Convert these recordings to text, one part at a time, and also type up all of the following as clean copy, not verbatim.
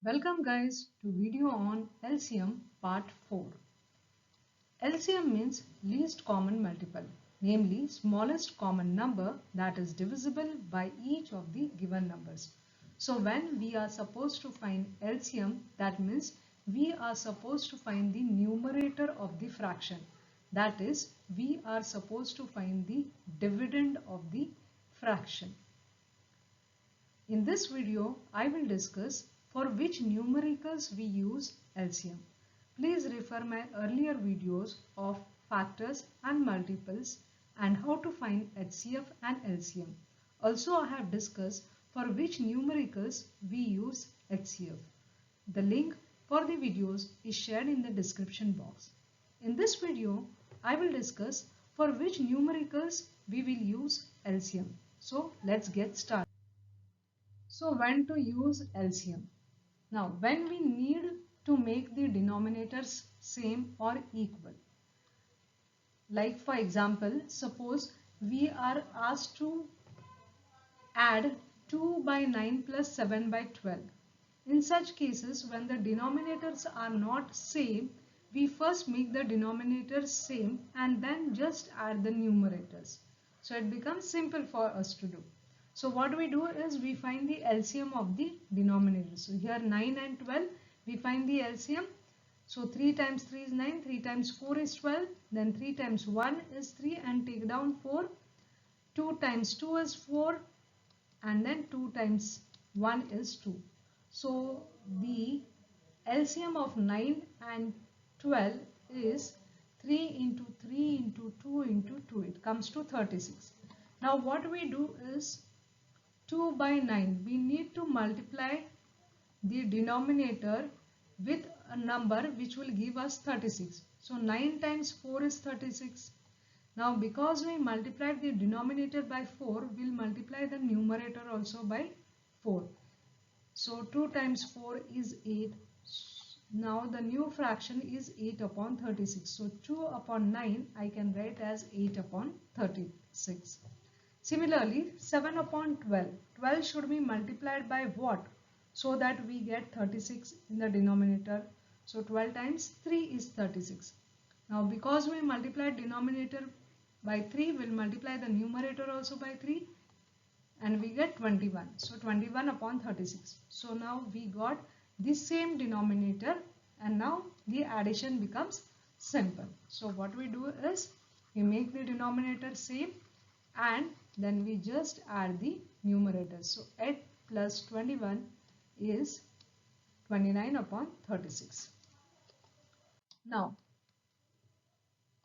Welcome guys to video on LCM part 4. LCM means least common multiple, namely smallest common number that is divisible by each of the given numbers. So when we are supposed to find LCM, that means we are supposed to find the numerator of the fraction. That is, we are supposed to find the dividend of the fraction. In this video, I will discuss for which numericals we use LCM. Please refer my earlier videos of factors and multiples and how to find HCF and LCM. Also, I have discussed for which numericals we use HCF. The link for the videos is shared in the description box. In this video, I will discuss for which numericals we will use LCM. So, let's get started. So when to use LCM? Now when we need to make the denominators same or equal. Like for example, suppose we are asked to add 2 by 9 plus 7 by 12. In such cases, when the denominators are not same, we first make the denominators same and then just add the numerators. So it becomes simple for us to do. So what we do is we find the LCM of the denominators. So here 9 and 12, we find the LCM. So 3 times 3 is 9, 3 times 4 is 12, then 3 times 1 is 3 and take down 4. 2 times 2 is 4 and then 2 times 1 is 2. So the LCM of 9 and 12 is 3 into 3 into 2 into 2. It comes to 36. Now what we do is 2 by 9. We need to multiply the denominator with a number which will give us 36. So 9 times 4 is 36. Now because we multiplied the denominator by 4, we'll multiply the numerator also by 4. So 2 times 4 is 8. Now the new fraction is 8 upon 36. So 2 upon 9 I can write as 8 upon 36. Similarly, 7 upon 12. 12 should be multiplied by what? So that we get 36 in the denominator. So 12 times 3 is 36. Now because we multiplied denominator by 3, we'll multiply the numerator also by 3 and we get 21. So 21 upon 36. So now we got the same denominator and now the addition becomes simple. So what we do is we make the denominator same and then we just add the numerators. So 8 plus 21 is 29 upon 36. Now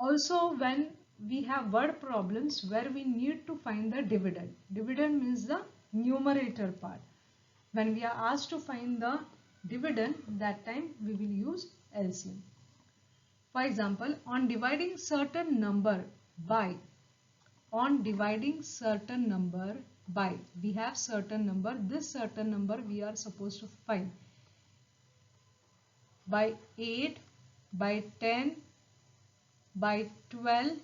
also when we have word problems where we need to find the dividend. Dividend means the numerator part. When we are asked to find the dividend, that time we will use LCM. For example, on dividing certain number by, we have certain number, this certain number we are supposed to find by 8, by 10, by 12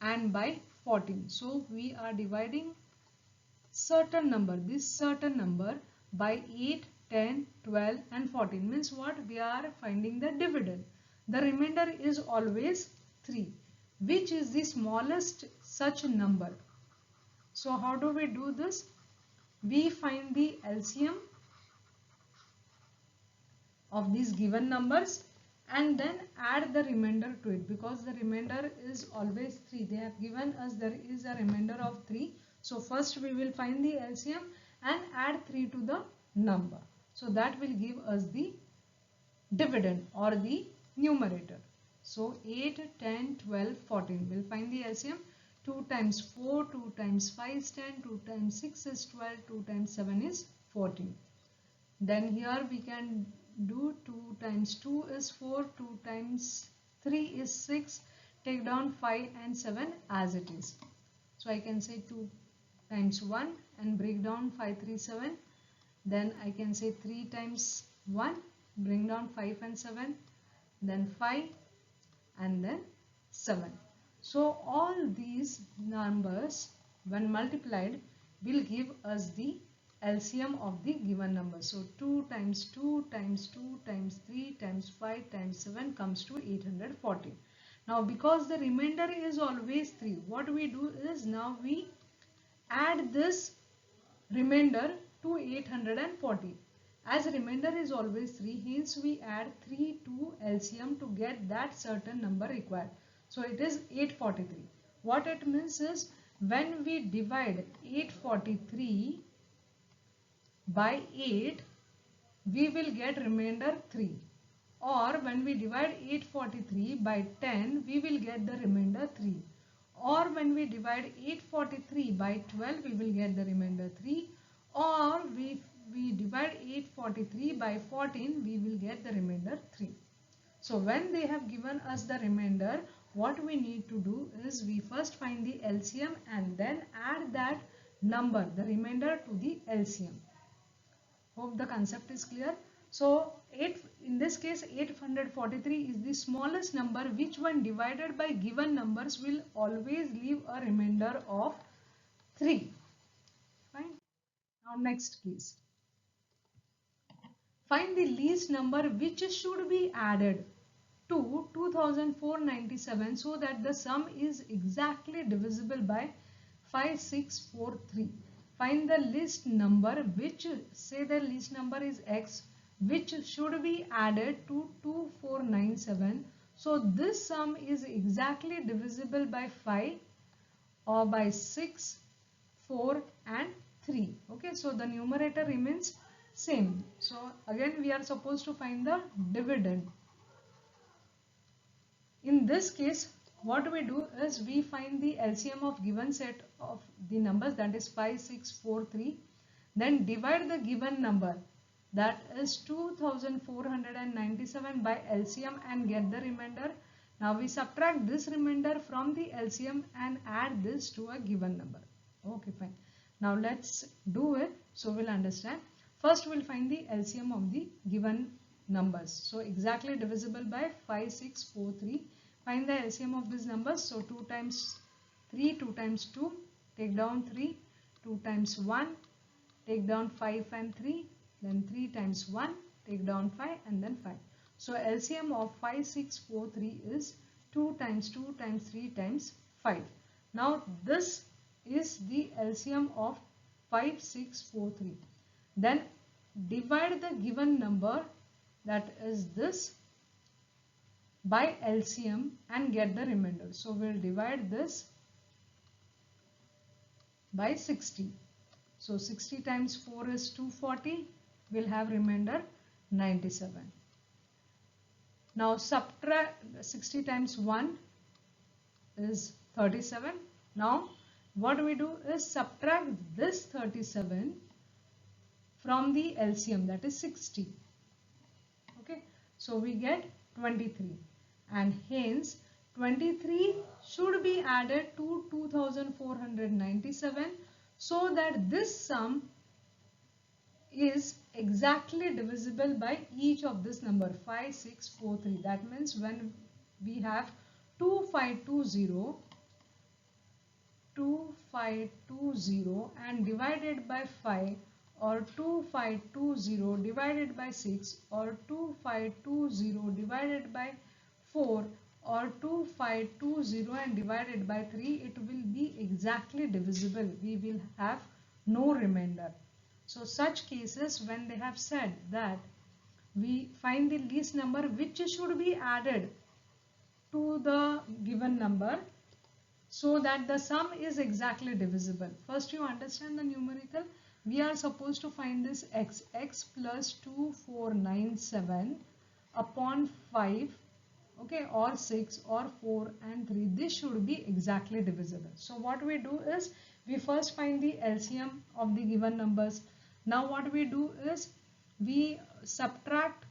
and by 14. So we are dividing certain number, this certain number by 8, 10, 12 and 14. Means what? We are finding the dividend. The remainder is always 3. Which is the smallest such number? So how do we do this? We find the LCM of these given numbers and then add the remainder to it, because the remainder is always 3. They have given us there is a remainder of 3. So first we will find the LCM and add 3 to the number. So that will give us the dividend or the numerator. So 8, 10, 12, 14. We'll find the LCM. 2 times 4, 2 times 5 is 10, 2 times 6 is 12, 2 times 7 is 14. Then here we can do 2 times 2 is 4, 2 times 3 is 6. Take down 5 and 7 as it is. So I can say 2 times 1 and break down 5, 3, 7. Then I can say 3 times 1, bring down 5 and 7. Then 5 and then 7. So all these numbers when multiplied will give us the LCM of the given number. So 2 times 2 times 2 times 3 times 5 times 7 comes to 840. Now because the remainder is always 3, what we do is now we add this remainder to 840. As remainder is always 3, hence we add 3 to LCM to get that certain number required. So it is 843. What it means is when we divide 843 by 8, we will get remainder 3. Or when we divide 843 by 10, we will get the remainder 3. Or when we divide 843 by 12, we will get the remainder 3. Or we divide 843 by 14, we will get the remainder 3. So when they have given us the remainder, what we need to do is we first find the LCM and then add that number, the remainder, to the LCM. Hope the concept is clear. So in this case 843 is the smallest number, which when divided by given numbers will always leave a remainder of 3. Fine. Now next case. Find the least number which should be added to 2497 so that the sum is exactly divisible by 5643. Find the least number which, say the least number is x, which should be added to 2497 so this sum is exactly divisible by 5 or by 6, 4 and 3. Okay, so the numerator remains same. So again we are supposed to find the dividend. In this case, what we do is we find the LCM of given set of the numbers, that is 5, 6, 4, 3. Then divide the given number, that is 2497 by LCM and get the remainder. Now we subtract this remainder from the LCM and add this to a given number. Okay, fine. Now let's do it so we'll understand. First we'll find the LCM of the given numbers. So exactly divisible by 5, 6, 4, 3. Find the LCM of these numbers. So 2 times 3, 2 times 2, take down 3, 2 times 1, take down 5 and 3, then 3 times 1, take down 5 and then 5. So LCM of 5, 6, 4, 3 is 2 times 2 times 3 times 5. Now this is the LCM of 5, 6, 4, 3. Then divide the given number, that is this, by LCM and get the remainder. So we'll divide this by 60. So 60 times 4 is 240. We'll have remainder 97. Now subtract 60 times 1 is 37. Now what we do is subtract this 37 from the LCM, that is 60. Okay, so we get 23 and hence 23 should be added to 2497 so that this sum is exactly divisible by each of this number 5, 6, 4, 3. That means when we have 2520 and divided by 5, or 2520 divided by 6, or 2520 divided by 4, or 2520 and divided by 3, it will be exactly divisible. We will have no remainder. So such cases, when they have said that we find the least number which should be added to the given number so that the sum is exactly divisible. First you understand the numerical. We are supposed to find this x plus 2497 upon 5, okay, or 6 or 4 and 3. This should be exactly divisible. So what we do is we first find the LCM of the given numbers. Now what we do is we subtract,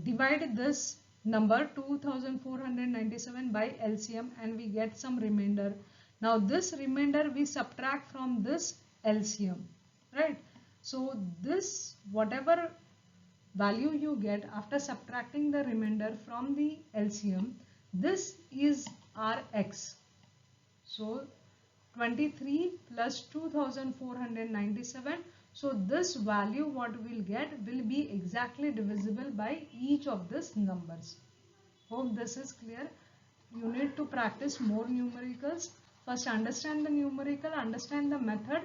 divide this number 2497 by LCM and we get some remainder. Now this remainder we subtract from this LCM, right? So this, whatever value you get after subtracting the remainder from the LCM, this is our x. So 23 plus 2497. So this value what we'll get will be exactly divisible by each of these numbers. Hope this is clear. You need to practice more numericals. First understand the numerical, understand the method,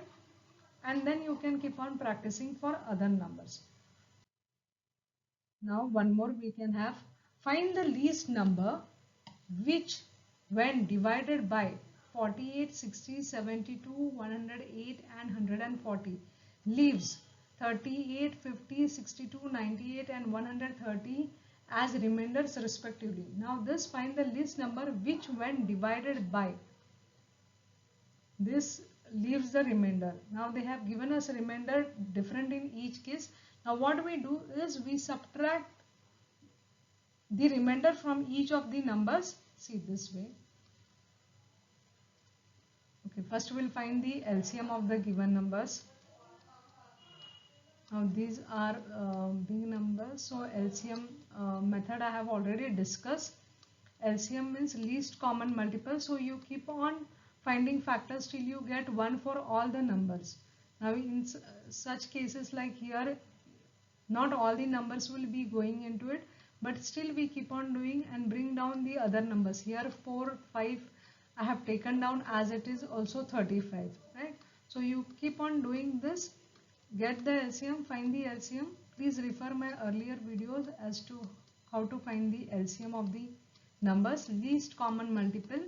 and then you can keep on practicing for other numbers. Now one more we can have. Find the least number which when divided by 48, 60, 72, 108 and 140 leaves 38, 50, 62, 98 and 130 as remainders respectively. Now this find the least number which when divided by this leaves the remainder. Now they have given us a remainder different in each case. Now what we do is we subtract the remainder from each of the numbers. See this way. Okay, first we'll find the LCM of the given numbers. Now these are big numbers, so LCM method I have already discussed. LCM means least common multiple, so you keep on finding factors till you get one for all the numbers. Now in such cases like here, not all the numbers will be going into it, but still we keep on doing and bring down the other numbers. Here 4, 5 I have taken down as it is also 35, right? So you keep on doing this, get the LCM, find the LCM. Please refer my earlier videos as to how to find the LCM of the numbers. Least common multiple,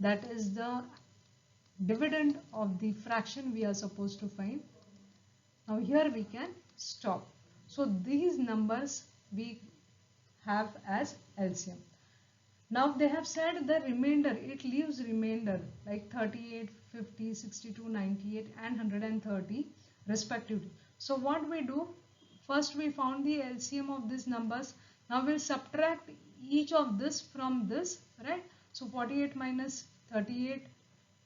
that is the dividend of the fraction we are supposed to find. Now here we can stop. So these numbers we have as LCM. Now they have said the remainder, it leaves remainder like 38, 50, 62, 98 and 130 respectively. So what we do, first we found the LCM of these numbers. Now we'll subtract each of this from this, right? So 48 minus 38,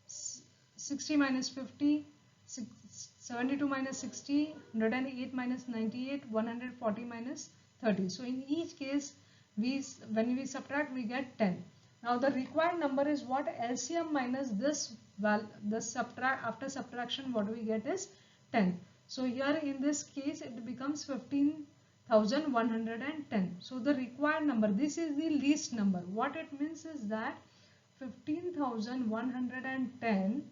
60 minus 50, 72 minus 60, 108 minus 98, 140 minus 30. So in each case, when we subtract we get 10. Now the required number is what? LCM minus this after subtraction what we get is 10. So here in this case it becomes 15,110. So the required number, this is the least number. What it means is that 15,110,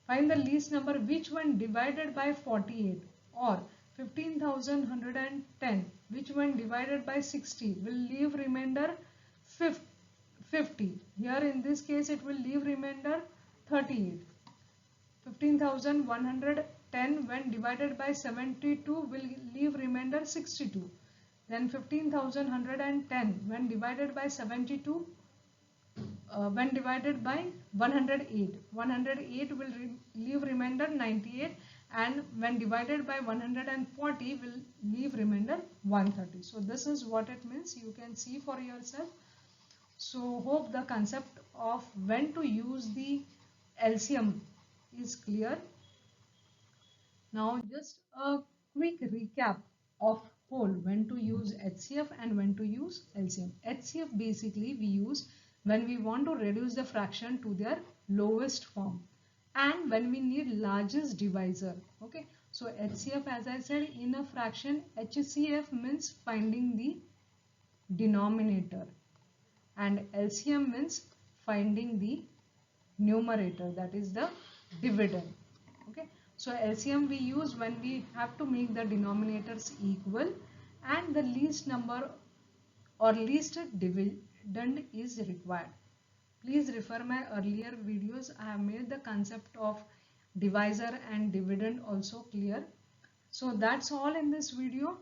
find the least number which when divided by 48, or 15,110 which when divided by 60 will leave remainder 50. Here in this case it will leave remainder 38. 15,110 when divided by 72 will leave remainder 62. Then 15,110 when divided by 72 when divided by 108 will leave remainder 98, and when divided by 140 will leave remainder 130. So this is what it means. You can see for yourself. So hope the concept of when to use the LCM is clear. Now just a quick recap of whole, when to use HCF and when to use LCM. HCF basically we use when we want to reduce the fraction to their lowest form and when we need largest divisor. Okay, so HCF, as I said, in a fraction, HCF means finding the denominator and LCM means finding the numerator, that is the dividend. Okay, so LCM we use when we have to make the denominators equal and the least number or least dividend is required. Please refer my earlier videos. I have made the concept of divisor and dividend also clear. So that's all in this video.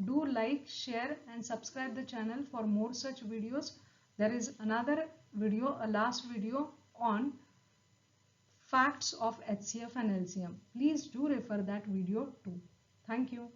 Do like, share and subscribe the channel for more such videos. There is another video, a last video on facts of HCF and LCM. Please do refer that video too. Thank you.